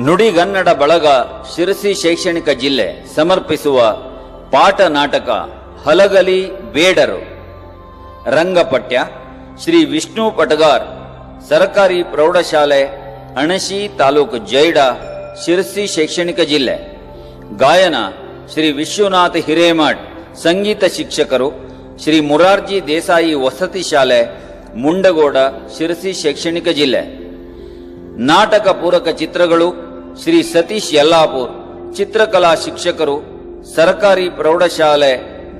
ನುಡಿಗನ್ನಡ ಬಳಗ ಶಿರಸಿ ಶೈಕ್ಷಣಿಕ ಜಿಲ್ಲೆ ಸಮರ್ಪಿಸುವ ಪಾಠ ನಾಟಕ ಹಲಗಲಿ ಬೇಡರು. ರಂಗಪಟ್ಯ ಶ್ರೀ ವಿಷ್ಣು ಪಟಗಾರ್, ಸರ್ಕಾರಿ ಪ್ರೌಢಶಾಲೆ ಅಣಶಿ, ತಾಲೂಕು ಜೈಡ, ಶಿರಸಿ ಶೈಕ್ಷಣಿಕ ಜಿಲ್ಲೆ. ಗಾಯನ ಶ್ರೀ ವಿಶ್ವನಾಥ್ ಹಿರೇಮಠ್, ಸಂಗೀತ ಶಿಕ್ಷಕರು ಶ್ರೀ ಮುರಾರ್ಜಿ ದೇಸಾಯಿ ವಸತಿ ಶಾಲೆ, ಮುಂಡಗೋಡ, ಶಿರಸಿ ಶೈಕ್ಷಣಿಕ ಜಿಲ್ಲೆ. ನಾಟಕ ಪೂರಕ ಚಿತ್ರಗಳು ಶ್ರೀ ಸತೀಶ್ ಯಲ್ಲಾಪುರ್, ಚಿತ್ರಕಲಾ ಶಿಕ್ಷಕರು, ಸರ್ಕಾರಿ ಪ್ರೌಢಶಾಲೆ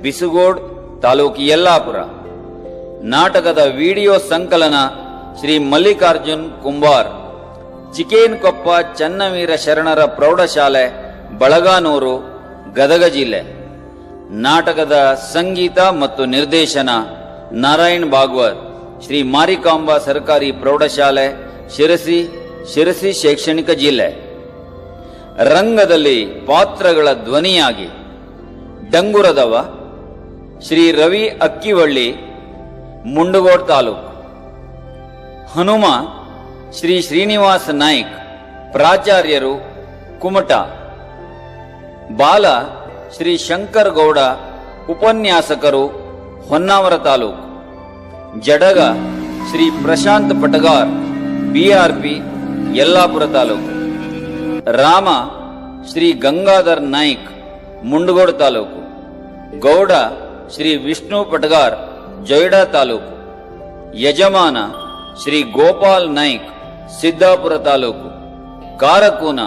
ಬಿಸುಗೋಡ್, ತಾಲೂಕು ಯಲ್ಲಾಪುರ. ನಾಟಕದ ವಿಡಿಯೋ ಸಂಕಲನ ಶ್ರೀ ಮಲ್ಲಿಕಾರ್ಜುನ್ ಕುಂಬಾರ್, ಚಿಕೇನ್ಕೊಪ್ಪ ಚನ್ನವೀರ ಶರಣರ ಪ್ರೌಢಶಾಲೆ ಬಳಗಾನೂರು, ಗದಗ ಜಿಲ್ಲೆ. ನಾಟಕದ ಸಂಗೀತ ಮತ್ತು ನಿರ್ದೇಶನ ನಾರಾಯಣ್ ಭಾಗವತ್, ಶ್ರೀ ಮಾರಿಕಾಂಬಾ ಸರ್ಕಾರಿ ಪ್ರೌಢಶಾಲೆ ಶಿರಸಿ, ಶಿರಸಿ ಶೈಕ್ಷಣಿಕ ಜಿಲ್ಲೆ. ರಂಗದಲ್ಲಿ ಪಾತ್ರಗಳ ಧ್ವನಿಯಾಗಿ ಡಂಗುರದವ ಶ್ರೀ ರವಿ ಅಕ್ಕಿವಳ್ಳಿ, ಮುಂಡಗೋಡ್ ತಾಲೂಕು. ಹನುಮ ಶ್ರೀ ಶ್ರೀನಿವಾಸ ನಾಯ್ಕ್, ಪ್ರಾಚಾರ್ಯರು, ಕುಮಟ. ಬಾಲ ಶ್ರೀ ಶಂಕರ್ ಗೌಡ, ಉಪನ್ಯಾಸಕರು, ಹೊನ್ನಾವರ ತಾಲೂಕು. ಜಡಗ ಶ್ರೀ ಪ್ರಶಾಂತ್ ಪಟಗಾರ್, ಬಿಆರ್ಪಿ, ಯಲ್ಲಾಪುರ ತಾಲೂಕು. ರಾಮ ಶ್ರೀ ಗಂಗಾಧರ್ ನಾಯ್ಕ್, ಮುಂಡಗೋಡ್ ತಾಲೂಕು. ಗೌಡ ಶ್ರೀ ವಿಷ್ಣು ಪಟಗಾರ್, ಜೊಯ್ಡಾ ತಾಲೂಕು. ಯಜಮಾನ ಶ್ರೀ ಗೋಪಾಲ್ ನಾಯ್ಕ್, ಸಿದ್ದಾಪುರ ತಾಲೂಕು. ಕಾರಕೂನ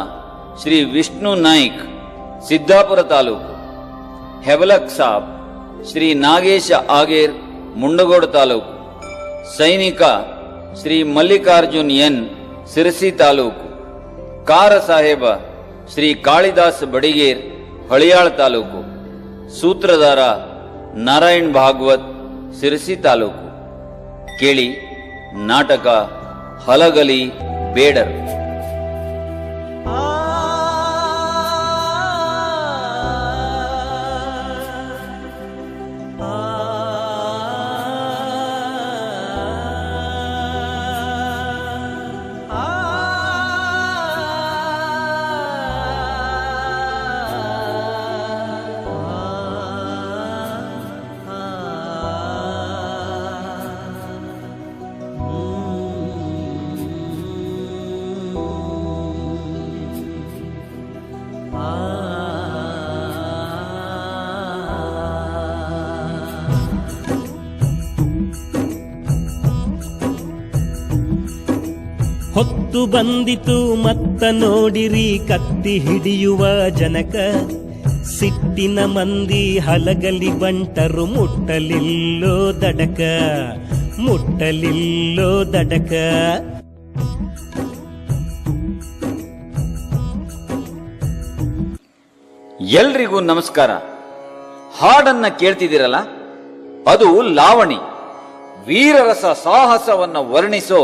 ಶ್ರೀ ವಿಷ್ಣು ನಾಯ್ಕ್, ಸಿದ್ದಾಪುರ ತಾಲೂಕು. ಹೆಬಲಕ್ ಸಾಬ್ ಶ್ರೀ ನಾಗೇಶ ಆಗೇರ್, ಮುಂಡಗೋಡ್ ತಾಲೂಕು. ಸೈನಿಕ ಶ್ರೀ ಮಲ್ಲಿಕಾರ್ಜುನ್ ಎನ್, ಸಿರಸಿ ತಾಲೂಕು. ಕಾರ ಸಾಹೇಬ ಶ್ರೀ ಕಾಳಿದಾಸ್ ಬಡಿಗೇರ್, ಹೊಳಿಯಾಳ್ ತಾಲೂಕು. ಸೂತ್ರಧಾರ ನಾರಾಯಣ್ ಭಾಗವತ್, ಸಿರಸಿ ತಾಲೂಕು. ಕೇಳಿ ನಾಟಕ ಹಲಗಲಿ ಬೇಡರು. ಹೊತ್ತು ಬಂದಿತು ಮತ್ತ ನೋಡಿರಿ ಕತ್ತಿ ಹಿಡಿಯುವ ಜನಕ. ಸಿಟ್ಟಿನ ಮಂದಿ ಹಲಗಲಿ ಬಂಟರು, ಮುಟ್ಟಲಿಲ್ಲೋ ದಡಕ, ಮುಟ್ಟಲಿಲ್ಲೋ ದಡಕ. ಎಲ್ರಿಗೂ ನಮಸ್ಕಾರ. ಹಾಡನ್ನ ಕೇಳ್ತಿದ್ದೀರಲ್ಲ, ಅದು ಲಾವಣಿ. ವೀರರಸ ಸಾಹಸವನ್ನ ವರ್ಣಿಸೋ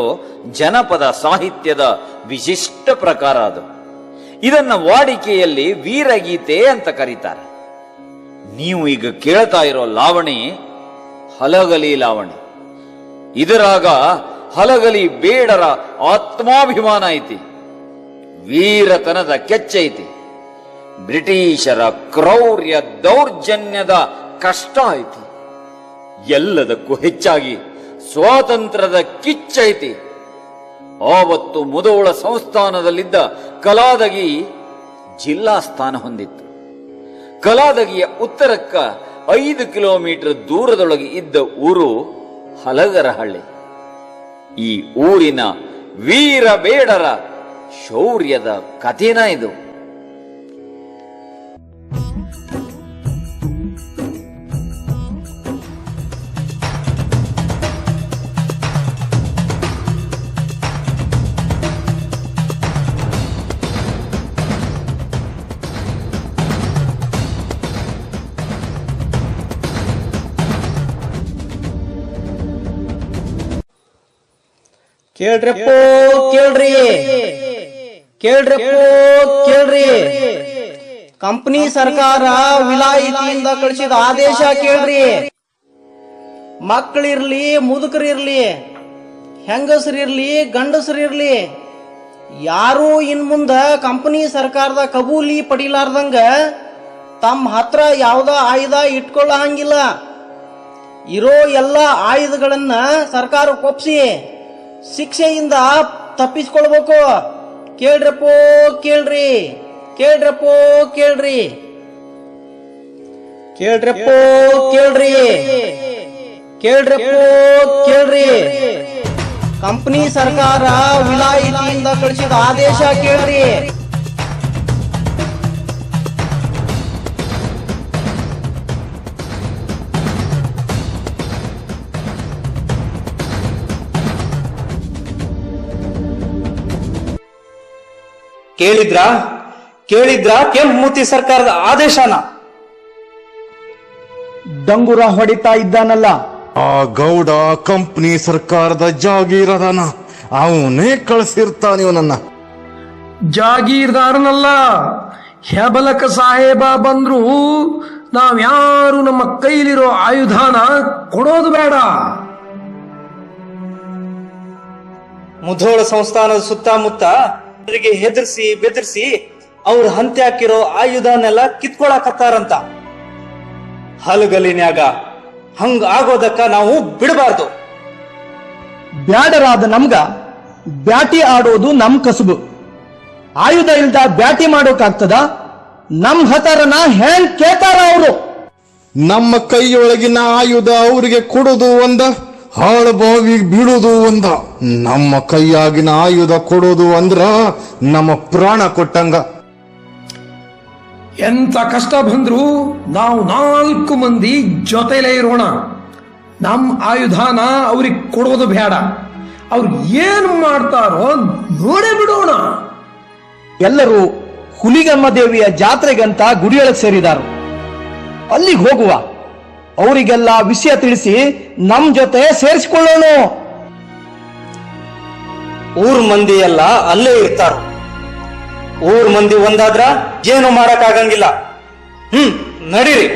ಜನಪದ ಸಾಹಿತ್ಯದ ವಿಶಿಷ್ಟ ಪ್ರಕಾರ ಅದು. ಇದನ್ನ ವಾಡಿಕೆಯಲ್ಲಿ ವೀರಗೀತೆ ಅಂತ ಕರೀತಾರೆ. ನೀವು ಈಗ ಕೇಳ್ತಾ ಇರೋ ಲಾವಣಿ ಹಲಗಲಿ ಲಾವಣಿ. ಇದರಾಗ ಹಲಗಲಿ ಬೇಡರ ಆತ್ಮಾಭಿಮಾನ ಐತಿ, ವೀರತನದ ಕೆಚ್ಚೈತಿ, ಬ್ರಿಟಿಷರ ಕ್ರೌರ್ಯ ದೌರ್ಜನ್ಯದ ಕಷ್ಟ ಐತಿ, ಎಲ್ಲದಕ್ಕೂ ಹೆಚ್ಚಾಗಿ ಸ್ವಾತಂತ್ರ್ಯದ ಕಿಚ್ಚೈತಿ. ಆವತ್ತು ಮುಧೋಳ ಸಂಸ್ಥಾನದಲ್ಲಿದ್ದ ಕಲಾದಗಿ ಜಿಲ್ಲಾ ಸ್ಥಾನ ಹೊಂದಿತ್ತು. ಕಲಾದಗಿಯ ಉತ್ತರಕ್ಕ 5 ಕಿಲೋಮೀಟರ್ ದೂರದೊಳಗೆ ಇದ್ದ ಊರು ಹಲಗರಹಳ್ಳಿ. ಈ ಊರಿನ ವೀರ ಬೇಡರ ಶೌರ್ಯದ ಕಥೆನ ಇದು. ಕೇಳ್ರಪ್ಪೋ ಕೇಳ್ರಿ, ಕೇಳ್ರಪ್ಪೋ ಕೇಳ್ರಿ. ಕಂಪನಿ ಸರ್ಕಾರ ವಿಲಾಯಿತಿಯಿಂದ ಕಳಿಸಿದ ಆದೇಶ ಕೇಳ್ರಿ. ಮಕ್ಕಳಿರ್ಲಿ, ಮುದುಕರಿರ್ಲಿ, ಹೆಂಗಸರಿರ್ಲಿ, ಗಂಡಸರಿರ್ಲಿ, ಯಾರು ಇನ್ ಮುಂದ ಕಂಪನಿ ಸರ್ಕಾರದ ಕಬೂಲಿ ಪಡಿಲಾರ್ದಂಗ ತಮ್ಮ ಹತ್ರ ಯಾವ್ದ ಆಯುಧ ಇಟ್ಕೊಳ್ಳ ಹಂಗಿಲ್ಲ. ಇರೋ ಎಲ್ಲ ಆಯುಧಗಳನ್ನ ಸರ್ಕಾರಕ್ಕೆ ಒಪ್ಸಿ ಶಿಕ್ಷೆಯಿಂದ ತಪ್ಪಿಸ್ಕೊಳ್ಬೇಕು. ಕೇಳ್ರಪ್ಪೋ ಕೇಳ್ರಿ, ಕೇಳ್ರಪ್ಪೋ ಕೇಳ್ರಿ, ಕೇಳ್ರಪ್ಪೋ ಕೇಳ್ರಿ, ಕೇಳ್ರಪ್ಪೋ ಕೇಳ್ರಿ. ಕಂಪನಿ ಸರ್ಕಾರ ವಿಲಾಯಿತಿಯಿಂದ ಕಳಿಸಿದ ಆದೇಶ ಕೇಳ್ರಿ. ಕೇಳಿದ್ರ ಕೆಂಪುಮೂತಿ ಸರ್ಕಾರದ ಆದೇಶನ? ಡಂಗುರ ಹೊಡಿತಾ ಇದ್ದಾನಲ್ಲ, ಆ ಗೌಡ ಕಂಪ್ನಿ ಸರ್ಕಾರದ ಜಾಗೀರದಾನ, ಅವನೇ ಕಳಿಸಿರ್ತಾನ ಇವನನ್ನ. ಜಾಗೀರ್ದಾರನಲ್ಲ, ಹೆಬಲಕ ಸಾಹೇಬ ಬಂದ್ರು ನಾವ್ಯಾರು ನಮ್ಮ ಕೈಲಿರೋ ಆಯುಧಾನ ಕೊಡೋದು ಬೇಡ. ಮುಧೋಳ ಸಂಸ್ಥಾನದ ಸುತ್ತಮುತ್ತ ಅವರಿಗೆ ಹೆದರ್ಸಿ ಬೆದರ್ಸಿ ಅವ್ರ ಹಂತೆ ಹಾಕಿರೋ ಆಯುಧನೆಲ್ಲ ಕಿತ್ಕೊಳಕತ್ತಾರಂತ. ಹಲಗಲಿನ್ಯಾಗ ಹಂಗ ಆಗೋದಕ್ಕ ನಾವು ಬಿಡಬಾರ್ದು. ಬ್ಯಾಡರಾದ ನಮ್ಗ ಬ್ಯಾಟಿ ಆಡೋದು ನಮ್ ಕಸುಬು. ಆಯುಧ ಇಲ್ದ ಬ್ಯಾಟಿ ಮಾಡೋಕಾಗ್ತದ? ನಮ್ ಹತಾರನ ಹೆಂಗ್ ಕೇಳ್ತಾರ ಅವರು? ನಮ್ಮ ಕೈಯೊಳಗಿನ ಆಯುಧ ಅವರಿಗೆ ಕೊಡೋದು ಒಂದ, ಹಾಳು ಬಾವಿಗೆ ಬೀಳೋದು ಒಂದ. ನಮ್ಮ ಕೈಯಾಗಿನ ಆಯುಧ ಕೊಡೋದು ಅಂದ್ರ ನಮ್ಮ ಪ್ರಾಣ ಕೊಟ್ಟಂಗ. ಎಂತ ಕಷ್ಟ ಬಂದ್ರು ನಾವು 4 ಮಂದಿ ಜೊತೆಲೇ ಇರೋಣ. ನಮ್ ಆಯುಧಾನ ಅವ್ರಿಗೆ ಕೊಡೋದು ಬೇಡ. ಅವ್ರು ಏನ್ ಮಾಡ್ತಾರೋ ನೋಡೇ ಬಿಡೋಣ. ಎಲ್ಲರೂ ಹುಲಿಗಮ್ಮ ದೇವಿಯ ಜಾತ್ರೆಗಂತ ಗುಡಿಯೊಳಗೆ ಸೇರಿದಾರು. ಅಲ್ಲಿಗೆ ಹೋಗುವ, ಅವರಿಗೆಲ್ಲ ವಿಷಯ ತಿಳಿಸಿ ನಮ್ ಜೊತೆ ಸೇರಿಸಿಕೊಳ್ಳೋಣ. ಊರ್ ಮಂದಿ ಎಲ್ಲ ಅಲ್ಲೇ ಇರ್ತಾರ. ಊರ್ ಮಂದಿ ಒಂದಾದ್ರ ಏನು ಮಾಡಕ್ಕಾಗಂಗಿಲ್ಲ. ನಡೀರಿ.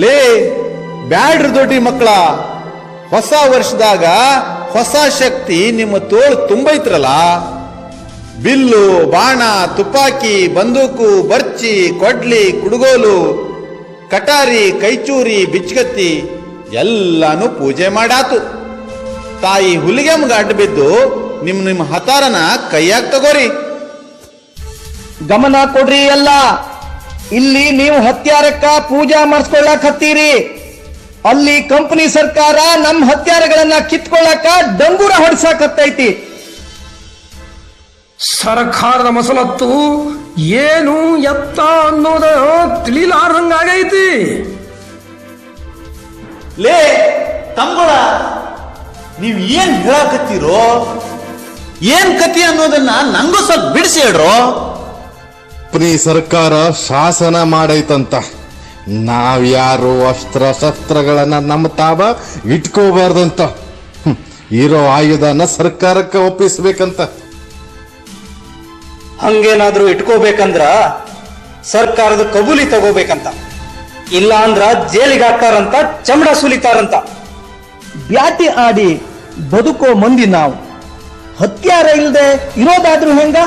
ಲೇ ಬ್ಯಾಡ್ರಿ ದೊಡ್ಡಿ ಮಕ್ಕಳ, ಹೊಸ ವರ್ಷದಾಗ ಹೊಸ ಶಕ್ತಿ ನಿಮ್ಮ ತೋಳು ತುಂಬೈತ್ರಲ್ಲ. ಬಿಲ್ಲು, ಬಾಣ, ತುಪಾಕಿ, ಬಂದೂಕು, ಬರ್ಚಿ, ಕೊಡ್ಲಿ, ಕುಡುಗೋಲು, ಕಟಾರಿ, ಕೈಚೂರಿ, ಬಿಚ್ಕತ್ತಿ ಎಲ್ಲಾನು ಪೂಜೆ ಮಾಡಾತು. ತಾಯಿ ಹುಲಿಗೆಮ್ಗ ಅಡ್ಡ ಬಿದ್ದು ನಿಮ್ಮ ಹತಾರನ ಕೈಯಾಗ ತಗೋರಿ. ಗಮನ ಕೊಡ್ರಿ ಎಲ್ಲ. ಇಲ್ಲಿ ನೀವು ಹತ್ಯಾರಕ್ಕ ಪೂಜಾ ಮಾಡಿಸ್ಕೊಳ್ಳಕ್ ಹತ್ತೀರಿ. ಅಲ್ಲಿ ಕಂಪನಿ ಸರ್ಕಾರ ನಮ್ ಹತ್ಯಾರಗಳನ್ನ ಕಿತ್ಕೊಳ್ಳಾಕ ಡಂಗೂರ ಹೊಡ್ಸಾಕತ್ತೈತಿ. ಸರ್ಕಾರದ ಮಸಲತ್ತು ಏನು ಎತ್ತ ಅನ್ನೋದ ತಿಳಿಲಾರಂಗಾಗೈತಿ. ಲೇ ತಮ್ಗಳ, ನೀವ್ ಏನ್ ಹೇಳಕತ್ತೀರೋ, ಏನ್ ಕತಿ ಅನ್ನೋದನ್ನ ನಂಗೂ ಸ್ವಲ್ಪ ಬಿಡಿಸಿ ಹೇಳ್ರೋ. ಕಂಪ್ನಿ ಸರ್ಕಾರ ಶಾಸನ ಮಾಡೈತಂತ. ನಾವ್ಯಾರು ಅಸ್ತ್ರ ಶಸ್ತ್ರಗಳನ್ನ ನಮ್ಮ ತಾವ ಇಟ್ಕೋಬಾರ್ದಂತ. ಇರೋ ಆಯುಧನ ಸರ್ಕಾರಕ್ಕೆ ಒಪ್ಪಿಸ್ಬೇಕಂತ. ಹಂಗೇನಾದ್ರೂ ಇಟ್ಕೋಬೇಕಂದ್ರ ಸರ್ಕಾರದ ಕಬೂಲಿ ತಗೋಬೇಕಂತ. ಇಲ್ಲ ಅಂದ್ರ ಜೈಲಿಗೆ ಹಾಕ್ತಾರಂತ, ಚಮಡ ಸುಲಿತಾರಂತ. ಬ್ಯಾಟಿ ಆಡಿ ಬದುಕೋ ಮಂದಿ ನಾವು. ಹತ್ಯಾರ ಇಲ್ದೆ ಇರೋದಾದ್ರೂ ಹೆಂಗ?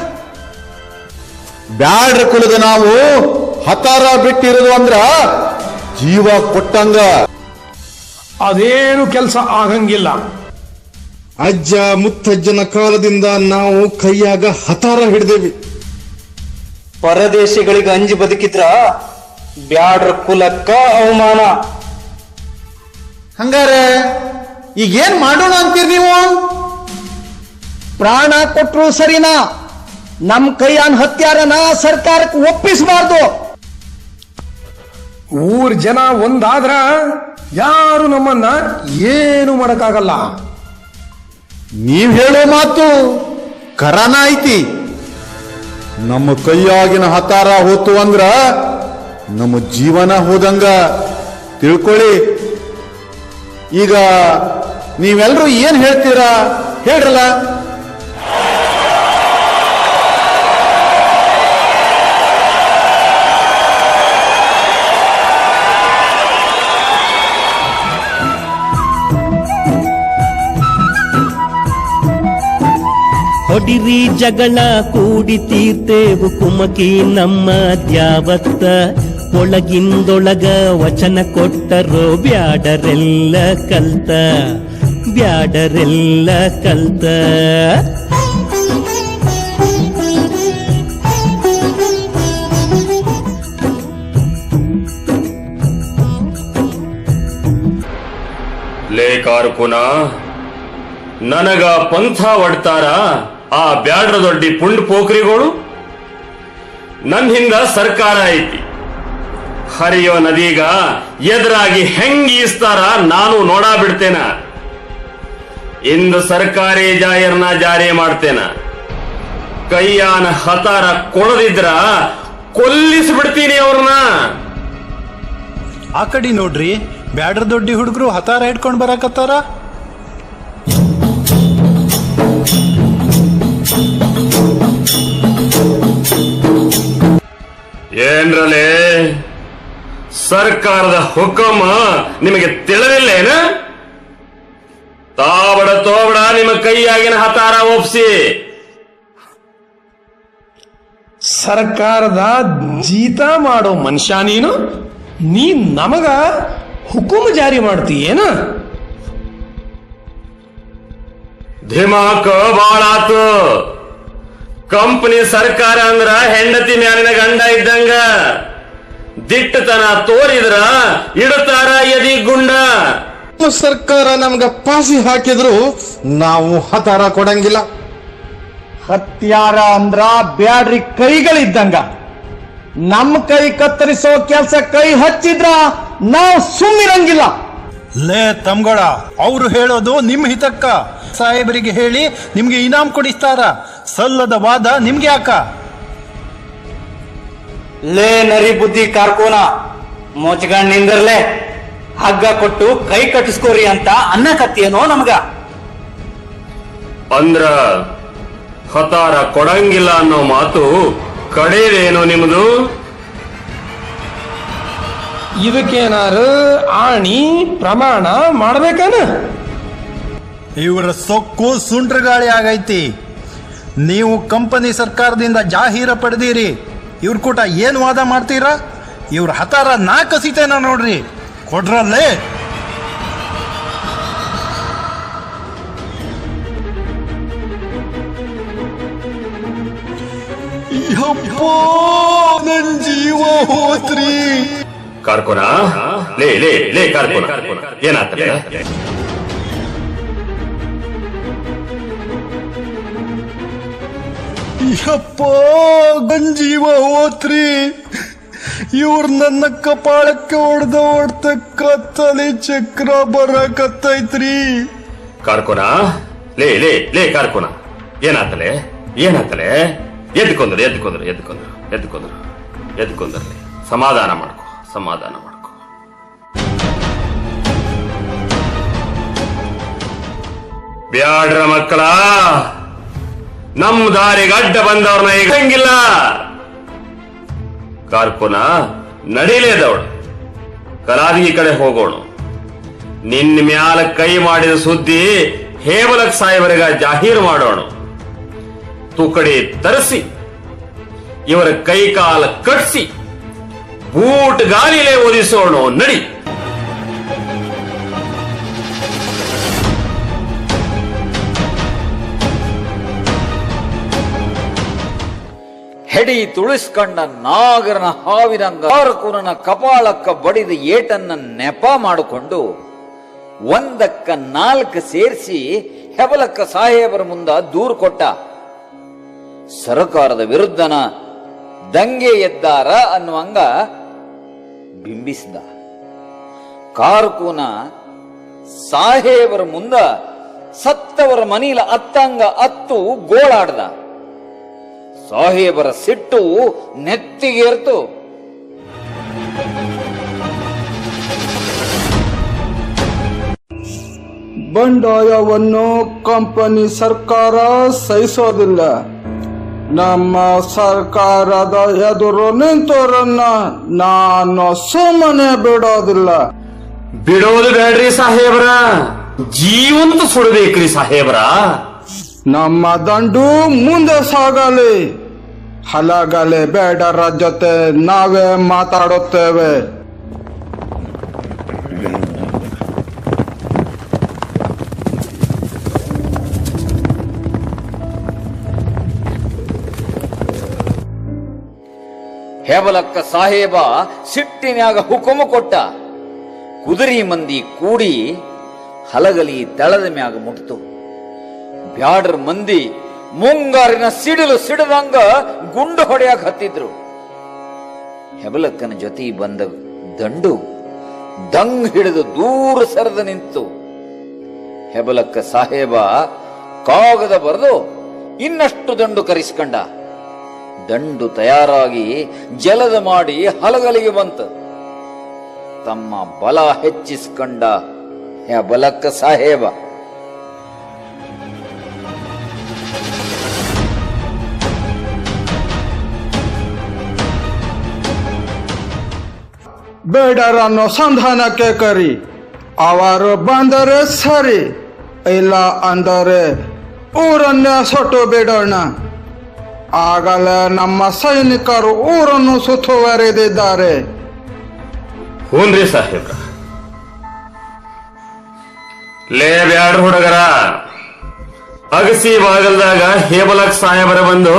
ಬ್ಯಾಡ್ರ ಕುಲದ ನಾವು ಹತಾರ ಬಿಟ್ಟಿರೋದು ಅಂದ್ರ ಜೀವ ಕೊಟ್ಟಂಗ. ಅದೇನು ಕೆಲಸ ಆಗಂಗಿಲ್ಲ. ಅಜ್ಜ ಮುತ್ತಜ್ಜನ ಕಾಲದಿಂದ ನಾವು ಕೈಯಾಗ ಹತಾರ ಹಿಡ್ದೇವಿ. ಪರದೇಶಿಗಳಿಗೆ ಅಂಜಿ ಬದುಕಿದ್ರ ಬ್ಯಾಡ್ರ ಕುಲಕ್ಕ ಅವಮಾನ. ಹಂಗಾರೆ ಈಗೇನ್ ಮಾಡೋಣ ಅಂತೀರಿ ನೀವು? ಪ್ರಾಣ ಕೊಟ್ರು ಸರಿನಾ, ನಮ್ ಕೈಯಾನ್ ಹತ್ಯಾರನ ಸರ್ಕಾರಕ್ಕೆ ಒಪ್ಪಿಸಬಾರ್ದು. ಊರ್ ಜನ ಒಂದಾದ್ರ ಯಾರು ನಮ್ಮನ್ನ ಏನು ಮಾಡಕ್ಕಾಗಲ್ಲ. ನೀವ್ ಹೇಳೋ ಮಾತು ಕರಾನ ಐತಿ. ನಮ್ಮ ಕೈಯಾಗಿನ ಹತಾರ ಹೋತು ಅಂದ್ರ ನಮ್ಮ ಜೀವನ ಹೋದಂಗ ತಿಳ್ಕೊಳ್ಳಿ. ಈಗ ನೀವೆಲ್ಲರೂ ಏನ್ ಹೇಳ್ತೀರಾ ಹೇಳ್ರಲ್ಲ. ಹೊಡಿರಿ ಜಗಳ ಕೂಡಿ ತೀರ್ತೇವು ಕುಮಕಿ ನಮ್ಮ ದ್ಯಾವತ್ತ ಒಳಗಿಂದೊಳಗ ವಚನ ಕೊಟ್ಟರೋ ಬ್ಯಾಡರೆಲ್ಲ ಕಲ್ತ ಬ್ಯಾಡರೆಲ್ಲ ಕಲ್ತ ಲೇ ಕಾರುಕುನ ನನಗ ಪಂಥ ಒಡ್ತಾರ ಆ ಬ್ಯಾಡ್ರ ದೊಡ್ಡಿ ಪುಂಡ್ ಪೋಖ್ರಿಗಳು. ನನ್ ಹಿಂದ ಸರ್ಕಾರ ಐತಿ, ಹರಿಯೋ ನದಿಗ ಎದುರಾಗಿ ಹೆಂಗ್ ಈಸ್ತಾರ ನಾನು ನೋಡಾ ಬಿಡ್ತೇನ. ಇಂದು ಸರ್ಕಾರಿ ಜಾಹಿರ್ನ ಜಾರಿ ಮಾಡ್ತೇನ. ಕೈಯಾನ ಹತಾರ ಕೊಡದಿದ್ರ ಕೊಲ್ಲಿಸ್ಬಿಡ್ತೀನಿ ಅವ್ರನ್ನ. ಆ ಕಡೆ ನೋಡ್ರಿ, ಬ್ಯಾಡ್ರ ದೊಡ್ಡಿ ಹುಡುಗರು ಹತಾರ ಹಿಡ್ಕೊಂಡ್ ಬರಾಕತ್ತಾರ. ಏನ್ರಲೇ, ಸರ್ಕಾರದ ಹುಕುಮ ನಿಮಗೆ ತಿಳಿದಿಲ್ಲೇನ? ತಾಬಡ ತೋಬಡ ನಿಮ್ಮ ಕೈಯಾಗಿನ ಹತಾರ ಒಪ್ಸಿ ಸರ್ಕಾರದ ಜೀತ ಮಾಡೋ ಮನುಷ್ಯ ನೀ ನಮಗ ಹುಕುಮ್ ಜಾರಿ ಮಾಡ್ತೀಯೇನ? ಧಿಮಾಕ ಬಾಳಾತು. ಕಂಪನಿ ಸರ್ಕಾರ ಅಂದ್ರ ಹೆಂಡತಿ ಮ್ಯಾಲಿನ ಗಂಡ ಇದ್ದಂಗ. ದಿಟ್ಟತನ ತೋರಿದ್ರ ಇಡತಾರ ಎದಿ ಗುಂಡ. ಸರ್ಕಾರ ನಮ್ಗ ಪಾಸಿ ಹಾಕಿದ್ರು ನಾವು ಹತಾರ ಕೊಡಂಗಿಲ್ಲ. ಹತ್ಯಾರ ಅಂದ್ರ ಬ್ಯಾಡ್ರಿ ಕೈಗಳಿದ್ದಂಗ. ನಮ್ಮ ಕೈ ಕತ್ತರಿಸೋ ಕೆಲ್ಸ ಕೈ ಹಚ್ಚಿದ್ರ ನಾವು ಸುಮ್ಮಿರಂಗಿಲ್ಲ. ಲೇ ತಮ್ಗಳ, ಅವ್ರು ಹೇಳೋದು ನಿಮ್ ಹಿತಕ್ಕ. ಸಾಹೇಬರಿಗೆ ಹೇಳಿ ನಿಮ್ಗೆ ಇನಾಮ್ ಕೊಡಿಸ್ತಾರ. ಸಲ್ಲದ ವಾದ ನಿಮ್ಗೆ ಯಾಕ? ಲೇ ನರಿ ಬುದ್ಧಿ ಕಾರ್ಕೋನ, ಮೋಚಗಂಡ್ ನಿಂದರ್ಲೆ. ಹಗ್ಗ ಕೊಟ್ಟು ಕೈ ಕಟ್ಟಿಸ್ಕೋರಿ ಅಂತ ಅನ್ನಕತ್ತೇನೋ ನಮ್ಗ. ಅಂದ್ರ ಹತಾರ ಕೊಡಂಗಿಲ್ಲ ಅನ್ನೋ ಮಾತು ಕಡೆಯದೇನೋ ನಿಮ್ದು? ಇದಕ್ಕೇನಾರು ಆಣಿ ಪ್ರಮಾಣ ಮಾಡ್ಬೇಕನ? ಇವರ ಸೊಕ್ಕು ಸುಂಟ್ರಗಾಳಿ ಆಗೈತಿ. ನೀವು ಕಂಪನಿ ಸರ್ಕಾರದಿಂದ ಜಾಹೀರ ಪಡೆದಿರಿ. ಇವ್ರ ಕೂಟ ಏನ್ ವಾದ ಮಾಡ್ತೀರಾ? ಇವ್ರ ಹತಾರ ನಾ ಕಸಿತೇನ ನೋಡ್ರಿ, ಕೊಡ್ರಲ್ಲೇ. ನನ್ ಜೀವ ಹೋತ್ರಿ. ಕಾರ್ಕೋನ, ಲೇ ಲೇ ಲೇ ಕಾರ್ಕೋನ, ಏನಾಗ್ತದೆ? ಯಪ್ಪ, ಗಂಜೀವ ಹೋತ್ರಿ. ಇವ್ರ ನನ್ನ ಕಪಾಳಕ್ಕೆ ಹೊಡೆದ ಕತ್ತಲೆ ಚಕ್ರ ಬರಕತ್ತೈತ್ರಿ. ಕಾರ್ಕೋನ, ಲೇ ಲೇ ಲೇ ಕಾರ್ಕೋನ, ಏನಾಗ್ತಲೆ? ಏನಾಗ್ತಲೆ? ಎದ್ಕೊಂಡ್ರು ಎದ್ಕೊಂಡ್ರು ಎದ್ಕೊಂಡ್ರು ಎದ್ಕೊಂಡ್ರು ಎದ್ಕೊಂಡ್ರಲ್ಲಿ. ಸಮಾಧಾನ ಮಾಡ್ಕೊ, ಸಮಾಧಾನ ಮಾಡ್ಕೊ. ಬ್ಯಾಡ್ರ ಮಕ್ಕಳ, ನಮ್ ದಾರಿಗೆ ಅಡ್ಡ ಬಂದವ್ರನ್ನ ಈಗ ಹಂಗಿಲ್ಲ. ಕಾರ್ಕೋನ ನಡಿಲೇದವಳು, ಕಲಾದಿಗೆ ಕಡೆ ಹೋಗೋಣ. ನಿನ್ನ ಮ್ಯಾಲ ಕೈ ಮಾಡಿದ ಸುದ್ದಿ ಹೇಮಲಕ್ ಸಾಹೇಬರಿಗ ಜಾಹೀರು ಮಾಡೋಣ. ತುಕಡಿ ತರಿಸಿ ಇವರ ಕೈ ಕಾಲ ಕಟ್ಸಿ ಬೂಟ್ ಗಾಲಿಲೇ ಓದಿಸೋಣ. ನಡಿ. ಹೆಡಿ ತುಳಿಸ್ಕೊಂಡ ನಾಗರನ ಹಾವಿನಂಗ ಕಾರ್ಕುನನ ಕಪಾಳಕ್ಕ ಬಡಿದ ಏಟನ್ನ ನೆಪ ಮಾಡಿಕೊಂಡು ಒಂದಕ್ಕ 4 ಸೇರಿಸಿ ಹೆಬಲಕ್ಕ ಸಾಹೇಬರ ಮುಂದ ದೂರು ಕೊಟ್ಟ. ಸರ್ಕಾರದ ವಿರುದ್ಧನ ದಂಗೆ ಎದ್ದಾರ ಅನ್ನುವಂಗ ಬಿಂಬಿಸಿದ. ಕಾರ್ಕುನ ಸಾಹೇಬರ ಮುಂದ ಸತ್ತವರ ಮನೀಲ ಅತ್ತಂಗ ಅತ್ತು ಗೋಳಾಡ್ದ. ಸಾಹೇಬರ ಸಿಟ್ಟು ನೆತ್ತಿಗೇರ್ತು. ಬಂಡಾಯವನ್ನು ಕಂಪನಿ ಸರ್ಕಾರ ಸಹಿಸೋದಿಲ್ಲ. ನಮ್ಮ ಸರ್ಕಾರದ ಎದುರು ನಿಂತವರನ್ನ ನಾನು ಸುಮ್ಮನೆ ಬಿಡೋದಿಲ್ಲ. ಬಿಡೋದು ಬೇಡ್ರಿ ಸಾಹೇಬ್ರ, ಜೀವಂತ ಸುಡಬೇಕ್ರಿ ಸಾಹೇಬ್ರ. ನಮ್ಮ ದಂಡು ಮುಂದೆ ಸಾಗಲಿ. ಹಲಗಲೆ ಬೇಡರ ಜೊತೆ ನಾವೇ ಮಾತಾಡುತ್ತೇವೆ. ಹೆಬಲಕ್ಕ ಸಾಹೇಬ ಸಿಟ್ಟಿನ್ಯಾಗ ಹುಕುಮ ಕೊಟ್ಟ. ಕುದುರಿ ಮಂದಿ ಕೂಡಿ ಹಲಗಲಿ ತೆಳದ ಮ್ಯಾಗ ಮುಟ್ತು. ಬ್ಯಾಡ್ರ ಮಂದಿ ಮುಂಗಾರಿನ ಸಿಡಿಲು ಸಿಡದಂಗ ಗುಂಡು ಹೊಡೆಯಾಕ ಹತ್ತಿದ್ರು. ಹೆಬಲಕ್ಕನ ಜೊತೆ ಬಂದ ದಂಡು ದಂಗ್ ಹಿಡಿದು ದೂರ ಸರಿದು ನಿಂತು. ಹೆಬಲಕ್ಕ ಸಾಹೇಬ ಕಾಗದ ಬರೆದು ಇನ್ನಷ್ಟು ದಂಡು ಕರೆಸ್ಕೊಂಡ. ದಂಡು ತಯಾರಾಗಿ ಜಲದ ಮಾಡಿ ಹಲಗಲಿಗೆ ಬಂತು. ತಮ್ಮ ಬಲ ಹೆಚ್ಚಿಸ್ಕೊಂಡ ಹೆಬಲಕ್ಕ ಸಾಹೇಬ. ಬೇಡರನ್ನು ಸಂಧಾನಕ್ಕೆ ಕರಿ. ಅವರು ಬಂದರೆ ಸರಿ, ಇಲ್ಲ ಅಂದರೆ ಊರನ್ನೇ ಸೊಟ್ಟು ಬಿಡೋಣ. ಆಗಲೇ ನಮ್ಮ ಸೈನಿಕರು ಊರನ್ನು ಸುತ್ತುವರೆದಿದ್ದಾರೆ. ಹೂನ್ರಿ ಸಾಹೇಬ್ರ. ಲೇ ಬ್ಯಾಡ್ರ ಹುಡುಗರ, ಅಗಸಿ ಬಾಗಲ್ದಾಗ ಹೇಬಲಕ್ ಸಾಹೇಬರ ಬಂದು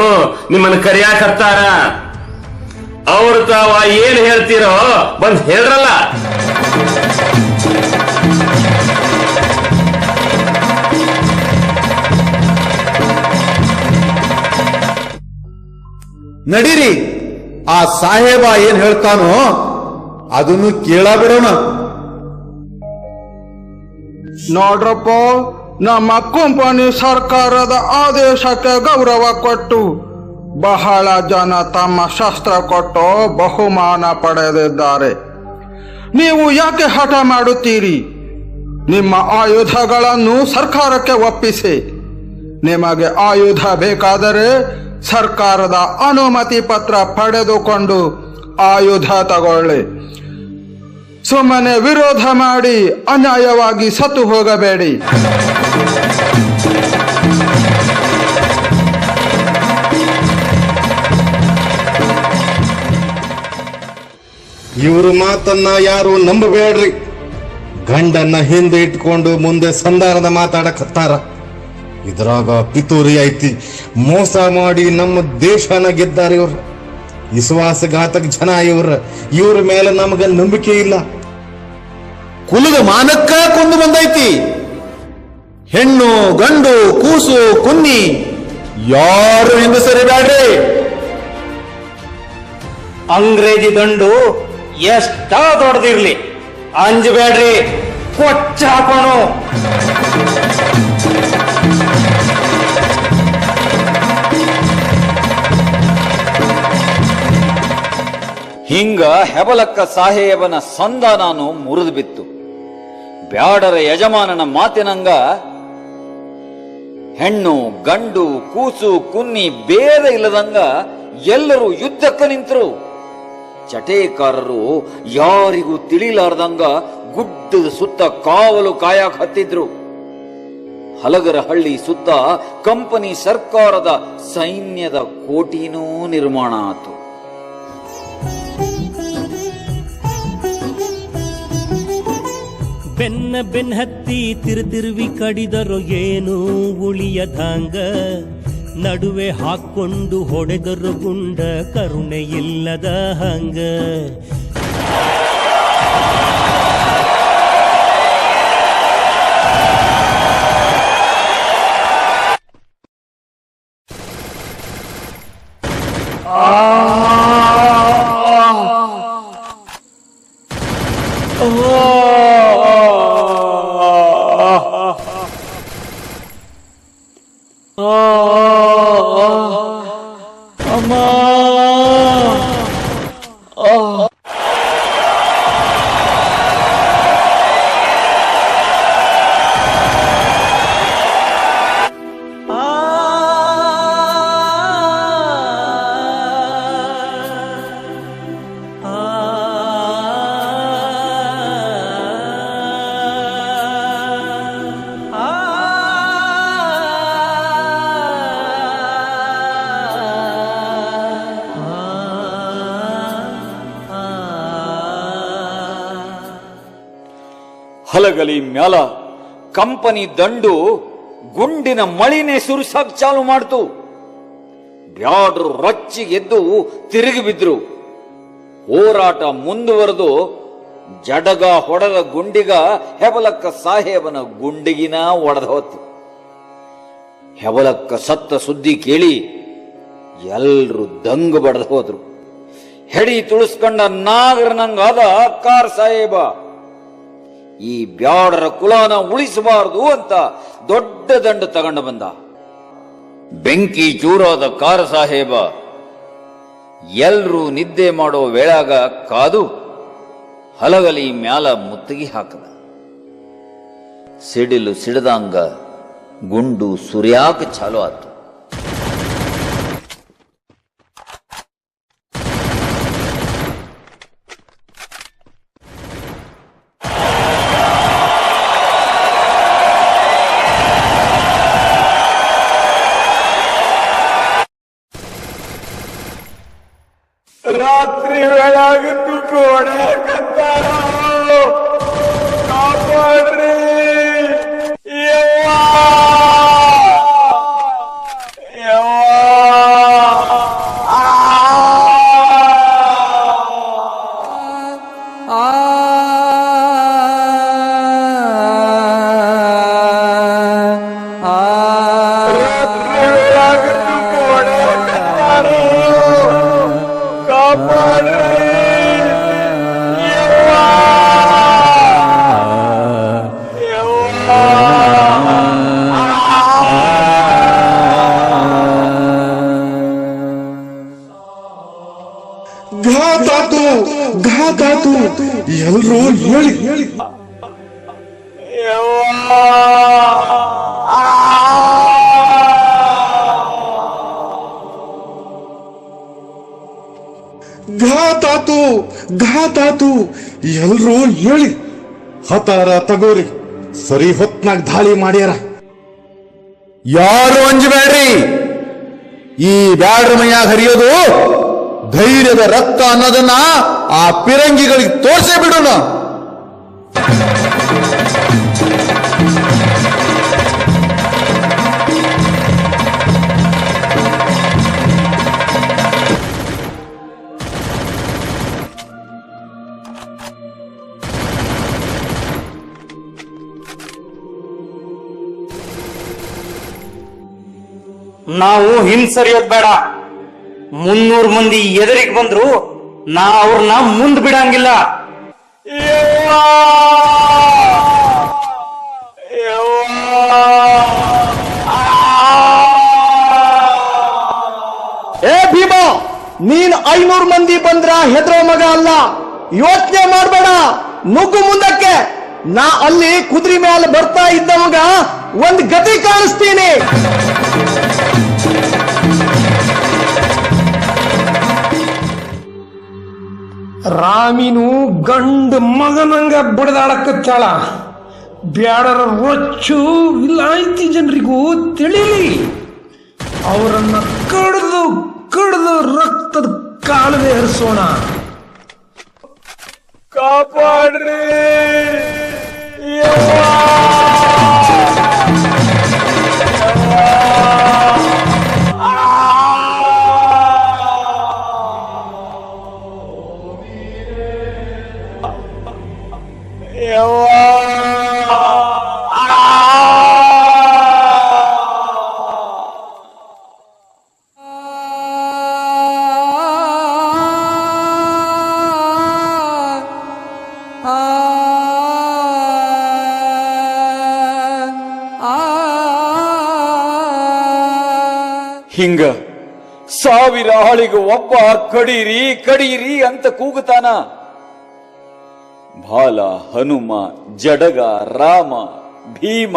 ನಿಮ್ಮನ್ನ ಕರಿಯಾಕತ್ತಾರ. ಅವ್ರ ತಾವ ಏನ್ ಹೇಳ್ತೀರೋ ಬಂದ್ ಹೇಳ್ರಲ್ಲ. ನಡೀರಿ, ಆ ಸಾಹೇಬ ಏನ್ ಹೇಳ್ತಾನೋ ಅದನ್ನು ಕೇಳಬಿಡೋಣ. ನೋಡ್ರಪ್ಪ, ನಮ್ಮ ಕಂಪನಿ ಸರ್ಕಾರದ ಆದೇಶಕ್ಕೆ ಗೌರವ ಕೊಟ್ಟು ಬಹಳ ಜನ ತಮ್ಮ ಶಸ್ತ್ರ ಕೊಟ್ಟು ಬಹುಮಾನ ಪಡೆದಿದ್ದಾರೆ. ನೀವು ಯಾಕೆ ಹಠ ಮಾಡುತ್ತೀರಿ? ನಿಮ್ಮ ಆಯುಧಗಳನ್ನು ಸರ್ಕಾರಕ್ಕೆ ಒಪ್ಪಿಸಿ. ನಿಮಗೆ ಆಯುಧ ಬೇಕಾದರೆ ಸರ್ಕಾರದ ಅನುಮತಿ ಪತ್ರ ಪಡೆದುಕೊಂಡು ಆಯುಧ ತಗೊಳ್ಳಿ. ಸುಮ್ಮನೆ ವಿರೋಧ ಮಾಡಿ ಅನ್ಯಾಯವಾಗಿ ಸತ್ತು ಹೋಗಬೇಡಿ. ಇವ್ರ ಮಾತನ್ನ ಯಾರು ನಂಬಬೇಡ್ರಿ. ಗಂಡನ್ನ ಹಿಂದೆ ಇಟ್ಕೊಂಡು ಮುಂದೆ ಸಂಧಾನದ ಮಾತಾಡಕತ್ತಾರ. ಇದ್ರಾಗ ಪಿತೂರಿ ಐತಿ. ಮೋಸ ಮಾಡಿ ನಮ್ಮ ದೇಶನ ಗೆದ್ದಾರೆ ಇವ್ರ. ವಿಶ್ವಾಸಘಾತಕ ಜನ ಇವ್ರ ಮೇಲೆ ನಮಗ ನಂಬಿಕೆ ಇಲ್ಲ. ಕುಲದ ಮಾನಕ್ಕ ಕೊಂದು ಬಂದೈತಿ. ಹೆಣ್ಣು ಗಂಡು ಕೂಸು ಕುನ್ನಿ ಯಾರು ಹಿಂದೆ ಸರಿಬ್ಯಾಡ್ರಿ. ಅಂಗ್ರೇಜಿ ದಂಡು ಎಷ್ಟ ದೊಡ್ಡದಿರ್ಲಿ ಅಂಜಬೇಡ್ರಿ, ಕೊಚ್ಚ ಹಾಕೋಣ. ಹಿಂಗ ಹೆಬಲಕ್ಕ ಸಾಹೇಬನ ಸಂಧಾನನು ಮುರಿದು ಬಿತ್ತು. ಬ್ಯಾಡರ ಯಜಮಾನನ ಮಾತಿನಂಗ ಹೆಣ್ಣು ಗಂಡು ಕೂಸು ಕುನ್ನಿ ಬೇರೆ ಇಲ್ಲದಂಗ ಎಲ್ಲರೂ ಯುದ್ಧಕ್ಕೆ ನಿಂತರು. ಚಟೇಕಾರರು ಯಾರಿಗೂ ತಿಳಿಲಾರ್ದಂಗ ಗುಡ್ಡದ ಸುತ್ತ ಕಾವಲು ಕಾಯಕ್ ಹತ್ತಿದ್ರು. ಹಲಗರ ಹಳ್ಳಿ ಸುತ್ತ ಕಂಪನಿ ಸರ್ಕಾರದ ಸೈನ್ಯದ ಕೋಟಿನೂ ನಿರ್ಮಾಣ ಆತು. ಬೆನ್ನ ಹತ್ತಿ ತಿರುವಿ ಕಡಿದರು ಏನು ಉಳಿಯದಂಗ, ನಡುವೆ ಹಾಕೊಂಡು ಹೊಡೆದರು ಗುಂಡ ಕರುಣೆ ಇಲ್ಲದ ಹಂಗ. ಹಲಗಲಿ ಮ್ಯಾಲ ಕಂಪನಿ ದಂಡು ಗುಂಡಿನ ಮಳಿನೇ ಸುರಿಸಾಕ್ ಚಾಲು ಮಾಡ್ತು. ಬ್ಯಾಡ್ರು ರೊಚ್ಚಿಗೆದ್ದು ತಿರುಗಿ ಬಿದ್ರು. ಹೋರಾಟ ಮುಂದುವರೆದು ಜಡಗ ಹೊಡೆದ ಗುಂಡಿಗ ಹೆಬಲಕ್ಕ ಸಾಹೇಬನ ಗುಂಡಿಗಿನ ಒಡೆದ ಹೊತ್ತು. ಹೆಬಲಕ್ಕ ಸತ್ತ ಸುದ್ದಿ ಕೇಳಿ ಎಲ್ರು ದಂಗು ಬಡದ ಹೋದ್ರು. ಹೆಡಿ ತುಳಿಸ್ಕೊಂಡ ನಾಗರನಂಗಾದ ಕಾರ್ ಸಾಹೇಬ ಈ ಬ್ಯಾಡರ ಕುಲಾನ ಉಳಿಸಬಾರದು ಅಂತ ದೊಡ್ಡ ದಂಡ ತಗೊಂಡು ಬಂದ. ಬೆಂಕಿ ಚೂರಾದ ಕಾರ ಸಾಹೇಬ ಎಲ್ರೂ ನಿದ್ದೆ ಮಾಡೋ ವೇಳಾಗ ಕಾದು ಹಲಗಲಿ ಮ್ಯಾಲ ಮುತ್ತಿಗೆ ಹಾಕದ. ಸಿಡಿಲು ಸಿಡದಂಗ ಗುಂಡು ಸುರ್ಯಾಕ ಚಾಲು ಆತು. ರಾತ್ರಿ ವೇಳಾಗಿದ್ದು ಕೊಡಕತ್ತಾರ, ಕಾಪಾಡ್ರಿ ಯವ್ವಾ, ರಾತ್ರಿ ವೇಳಾಗಿದ್ದು ಕೊಡಕತ್ತಾರ, ಘಾತಾತು ಘಾತಾತು ಎಲ್ರೂ ಹೇಳಿ ಘಾತಾತು ಘಾತಾತು ಎಲ್ರೂ ಹೇಳಿ. ಹತಾರ ತಗೋರಿ, ಸರಿ ಹೊತ್ನಾಗ ದಾಳಿ ಮಾಡ್ಯಾರ. ಯಾರು ಅಂಜಬೇಡ್ರಿ. ಈ ಬ್ಯಾಡ್ರ ಮೈಯಾಗ ಹರಿಯೋದು ಧೈರ್ಯದ ರಕ್ತ ಅನ್ನೋದನ್ನ ಆ ಪಿರಂಗಿಗಳಿಗೆ ತೋರ್ಸೇ ಬಿಡೋಣ. ನಾವು ಹಿಂಸರಿಯೋದ್ ಬೇಡ. 300 ಮಂದಿ ಎದುರಿಗೆ ಬಂದ್ರು ನಾ ಅವ್ರನ್ನ ಮುಂದ್ ಬಿಡಂಗಿಲ್ಲ. ಏ ಭೀಮಾ, ನೀನ್ 500 ಮಂದಿ ಬಂದ್ರ ಹೆದರೋ ಮಗ ಅಲ್ಲ. ಯೋಚನೆ ಮಾಡ್ಬೇಡ, ನುಗ್ಗು ಮುಂದಕ್ಕೆ. ನಾ ಅಲ್ಲಿ ಕುದುರೆ ಮೇಲೆ ಬರ್ತಾ ಇದ್ದವಾಗ ಒಂದ್ ಗತಿ ಕಾಣಿಸ್ತೀನಿ. ರಾಮಿನು ಗಂಡು ಮಗನಂಗ ಬಡದಾಡಕತ್ತಾಳ. ಬ್ಯಾಡರ ರೊಚ್ಚು ಇಲ್ಲಾಯ್ತಿ ಜನರಿಗೂ ತಿಳಿಲಿ. ಅವರನ್ನ ಕಡ್ದು ಕಡ್ದು ರಕ್ತದ ಕಾಲುವೆ ಹರಿಸೋಣ. ಕಾಪಾಡ್ರಿ ಹಿಂಗ 1000 ಆಳಿಗೆ ಒಬ್ಬ ಕಡೀರಿ ಕಡೀರಿ ಅಂತ ಕೂಗುತ್ತಾನ. ಬಾಲ, ಹನುಮ, ಜಡಗ, ರಾಮ, ಭೀಮ,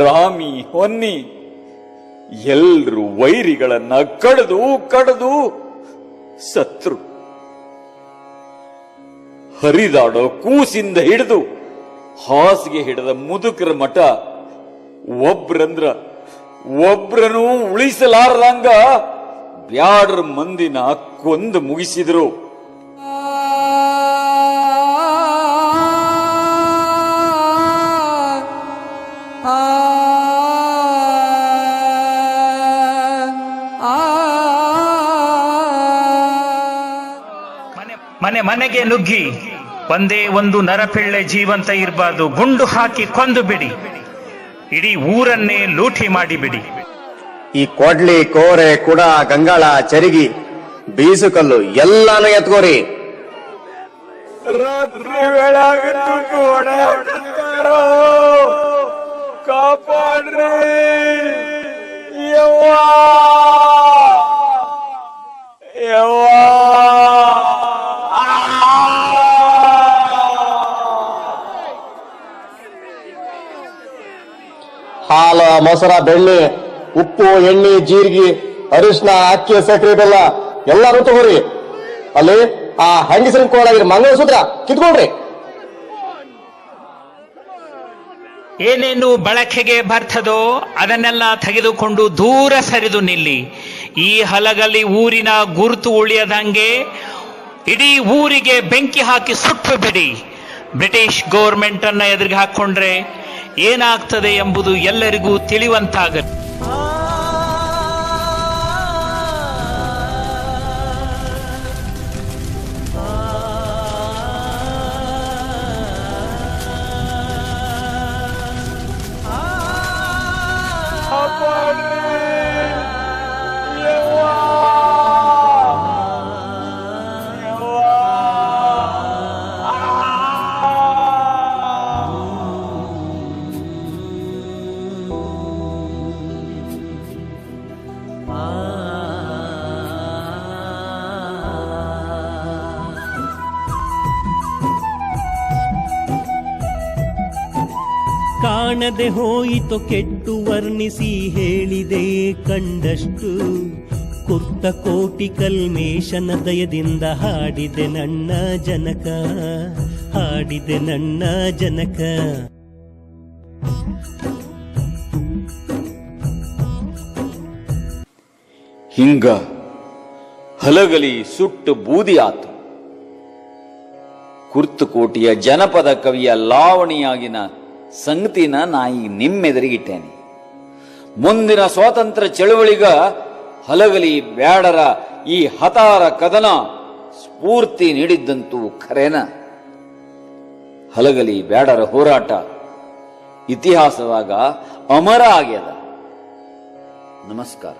ರಾಮಿ, ಹೊನ್ನಿ ಎಲ್ರು ವೈರಿಗಳನ್ನ ಕಡಿದು ಕಡಿದು ಸತ್ರು. ಹರಿದಾಡೋ ಕೂಸಿಂದ ಹಿಡಿದು ಹಾಸಿಗೆ ಹಿಡಿದ ಮುದುಕರ ಮಠ ಒಬ್ರನು ಉಳಿಸಲಾರದಂಗ ಬ್ಯಾಡ್ರ ಮಂದಿನ ಕೊಂದು ಮುಗಿಸಿದ್ರು. ಮನೆ ಮನೆಗೆ ನುಗ್ಗಿ ಒಂದೇ ಒಂದು ನರಪಿಳ್ಳೆ ಜೀವಂತ ಇರಬಾರ್ದು, ಗುಂಡು ಹಾಕಿ ಕೊಂದು ಬಿಡಿ, ಇಡೀ ಊರನ್ನೇ ಲೂಟಿ ಮಾಡಿಬಿಡಿ. ಈ ಕೊಡ್ಲಿ, ಕೋರೆ, ಕುಡ, ಗಂಗಾಳ, ಚರಿಗಿ, ಬೀಸುಕಲ್ಲು ಎಲ್ಲಾನು ಎತ್ಕೋರಿ. ರಾತ್ರಿ ವೇಳಾಗಿತ್ತು ಕಾಪಾಡ್ರಿ ಯವ್ವಾ ಯವ್ವಾ. ಹಾಲ, ಮೊಸರ, ಬೆಣ್ಣೆ, ಉಪ್ಪು, ಎಣ್ಣೆ, ಜೀರಿಗೆ, ಅರಿಶಿನ, ಅಕ್ಕಿ, ಸಕ್ಕರೆ, ಬೆಲ್ಲ ಎಲ್ಲಾರು ತಗೋರಿ. ಅಲ್ಲಿ ಆ ಹೆಂಗಸರಿನ ಕೋಳಾಗಿರ ಮಂಗಳಸೂತ್ರ ಕಿತ್ಕೊಳ್ರಿ. ಏನೇನು ಬಳಕೆಗೆ ಬರ್ತದೋ ಅದನ್ನೆಲ್ಲ ತೆಗೆದುಕೊಂಡು ದೂರ ಸರಿದು ನಿಲ್ಲಿ. ಈ ಹಲಗಲಿ ಊರಿನ ಗುರುತು ಉಳಿಯದಂಗೆ ಇಡೀ ಊರಿಗೆ ಬೆಂಕಿ ಹಾಕಿ ಸುಟ್ಟು ಬಿಡಿ. ಬ್ರಿಟಿಷ್ ಗೌರ್ಮೆಂಟ್ ಅನ್ನ ಎದುರಿಗೆ ಹಾಕೊಂಡ್ರೆ ಏನಾಗ್ತದೆ ಎಂಬುದು ಎಲ್ಲರಿಗೂ ತಿಳಿಯುವಂತಾಗಲಿ. ಕಾಣದೆ ಹೋಯಿತು ಕೆಟ್ಟು ವರ್ಣಿಸಿ ಹೇಳಿದೆ ಕಂಡಷ್ಟು, ಕುರ್ತ ಕೋಟಿ ಕಲ್ಮೇಶನ ದಯದಿಂದ ಹಾಡಿದೆ ನನ್ನ ಜನಕ, ಹಾಡಿದೆ ನನ್ನ ಜನಕ. ಹಿಂಗ ಹಲಗಲಿ ಸುಟ್ಟು ಬೂದಿ ಆತು. ಕುರ್ತುಕೋಟಿಯ ಜನಪದ ಕವಿಯ ಲಾವಣಿಯಾಗಿನ ಸಂಗತಿನ ನಾ ಈಗ ನಿಮ್ಮೆದುರಿಗಿಟ್ಟೇನೆ. ಮುಂದಿನ ಸ್ವಾತಂತ್ರ್ಯ ಚಳುವಳಿಗ ಹಲಗಲಿ ಬ್ಯಾಡರ ಈ ಹತಾರ ಕದನ ಸ್ಫೂರ್ತಿ ನೀಡಿದ್ದಂತೂ ಖರೇನ. ಹಲಗಲಿ ಬ್ಯಾಡರ ಹೋರಾಟ ಇತಿಹಾಸದಾಗ ಅಮರ ಆಗ್ಯದ. ನಮಸ್ಕಾರ.